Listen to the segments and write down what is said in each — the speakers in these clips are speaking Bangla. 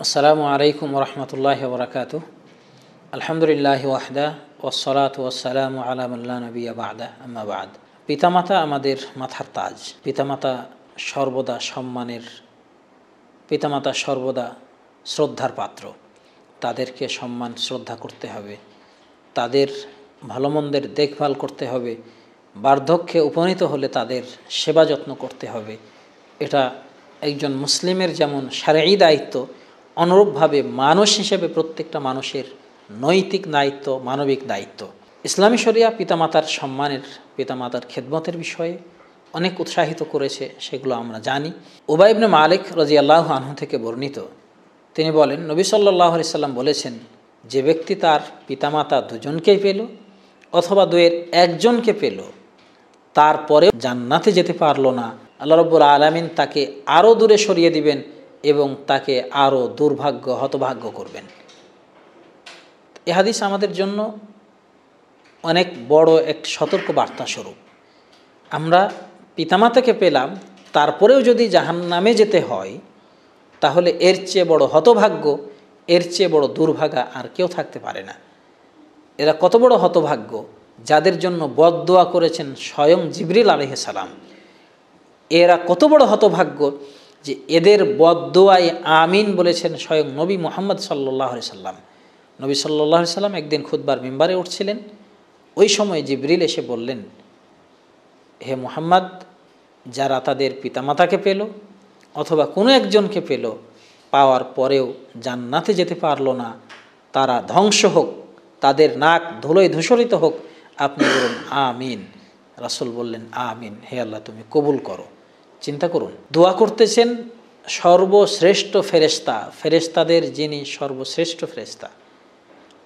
আসসালামু আলাইকুম ওরহমতুল্লাহি ওবরাকাতুহ। আলহামদুলিল্লাহি ওয়াহদা ওয়াসসালাতু ওয়াসসালামু আলা মান লা নাবিয়্যা বা'দা, আম্মা বা'দ। পিতামাতা আমাদের মাথার তাজ। পিতামাতা সর্বদা সম্মানের, পিতামাতা সর্বদা শ্রদ্ধার পাত্র। তাদেরকে সম্মান শ্রদ্ধা করতে হবে, তাদের ভালো মন্দের দেখভাল করতে হবে, বার্ধক্যে উপনীত হলে তাদের সেবা যত্ন করতে হবে। এটা একজন মুসলিমের যেমন শারঈ দায়িত্ব, অনুরূপভাবে মানুষ হিসেবে প্রত্যেকটা মানুষের নৈতিক দায়িত্ব, মানবিক দায়িত্ব। ইসলামী শরিয়া পিতামাতার সম্মানের, পিতামাতার খেদমতের বিষয়ে অনেক উৎসাহিত করেছে, সেগুলো আমরা জানি। উবাই ইবনে মালিক রাদিয়াল্লাহু আনহু থেকে বর্ণিত, তিনি বলেন, নবী সাল্লাল্লাহু আলাইহি সাল্লাম বলেছেন, যে ব্যক্তি তার পিতামাতা দুজনকেই পেল অথবা দুয়ের একজনকে পেল, তারপরেও জান্নাতে যেতে পারলো না, আল্লাহ রাব্বুল আলামিন তাকে আরও দূরে সরিয়ে দিবেন এবং তাকে আরও দুর্ভাগ্য, হতভাগ্য করবেন। এ হাদিস আমাদের জন্য অনেক বড় এক সতর্ক বার্তা স্বরূপ। আমরা পিতামাতাকে পেলাম, তারপরেও যদি জাহান্নামে যেতে হয়, তাহলে এর চেয়ে বড় হতভাগ্য, এর চেয়ে বড় দুর্ভাগা আর কেউ থাকতে পারে না। এরা কত বড় হতভাগ্য, যাদের জন্য বদদোয়া করেছেন স্বয়ং জিবরিল আলাইহিস সালাম। এরা কত বড় হতভাগ্য যে এদের বদদোয়ায় আমিন বলেছেন স্বয়ং নবী মুহাম্মদ সাল্লাল্লাহু আলাইহি সাল্লাম। নবী সাল্লাল্লাহু আলাইহি সাল্লাম একদিন খুতবার মিম্বারে উঠছিলেন। ওই সময় জিবরিল এসে বললেন, হে মুহাম্মদ, যারা তাদের পিতামাতাকে পেল অথবা কোনো একজনকে পেল, পাওয়ার পরেও জান্নাতে যেতে পারলো না, তারা ধ্বংস হোক, তাদের নাক ধুলোয় ধূসরিত হোক, আপনি বলুন আমিন। রাসূল বললেন, আমিন, হে আল্লাহ তুমি কবুল করো। চিন্তা করুন, দোয়া করতেছেন সর্বশ্রেষ্ঠ ফেরেশতা, ফেরেশতাদের যিনি সর্বশ্রেষ্ঠ ফেরেশতা,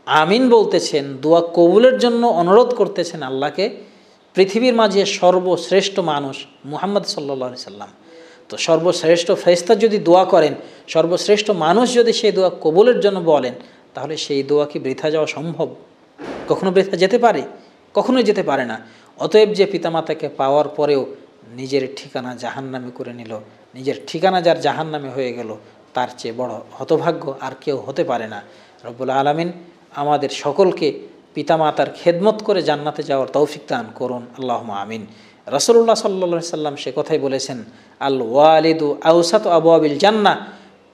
আমিন বলতেছেন, দোয়া কবুলের জন্য অনুরোধ করতেছেন আল্লাহকে। পৃথিবীর মাঝে সর্বশ্রেষ্ঠ মানুষ মুহাম্মদ সাল্লাল্লাহু আলাইহি সাল্লাম। তো সর্বশ্রেষ্ঠ ফেরেশতা যদি দোয়া করেন, সর্বশ্রেষ্ঠ মানুষ যদি সেই দোয়া কবুলের জন্য বলেন, তাহলে সেই দোয়া কি বৃথা যাওয়া সম্ভব? কখনো বৃথা যেতে পারে? কখনোই যেতে পারে না। অতএব যে পিতামাতাকে পাওয়ার পরেও নিজের ঠিকানা জাহান্নামে করে নিল, নিজের ঠিকানা যার জাহান্নামে হয়ে গেল, তার চেয়ে বড় হতভাগ্য আর কেউ হতে পারে না। রব্বুল আলামিন আমাদের সকলকে পিতামাতার খেদমত করে জান্নাতে যাওয়ার তৌফিক দান করুন, আল্লাহুম্মা আমিন। রাসূলুল্লাহ সাল্লাল্লাহু আলাইহি সাল্লাম সে কথাই বলেছেন, আল ওয়ালিদু আওসাতু আবওয়াবিল জান্নাহ,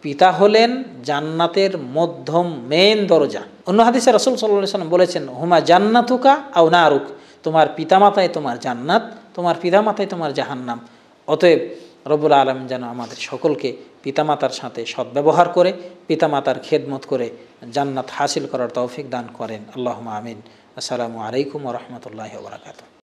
পিতা হলেন জান্নাতের মধ্যম মেন দরজা। অন্য হাদিসে রাসূল সাল্লাল্লাহু আলাইহি সাল্লাম বলেছেন, হুমা জান্নাতুকা আও নারুক, তোমার পিতামাতাই তোমার জান্নাত, তোমার পিতামাতাই তোমার জাহান্নাম। অতএব রব্বুল আলামিন যেন আমাদের সকলকে পিতামাতার সাথে সদ্ব্যবহার করে, পিতামাতার খেদমত করে জান্নাত হাসিল করার তৌফিক দান করেন, আল্লাহুম্মা আমিন। আসসালামু আলাইকুম ওয়া রাহমাতুল্লাহি ওয়া বারাকাতুহু।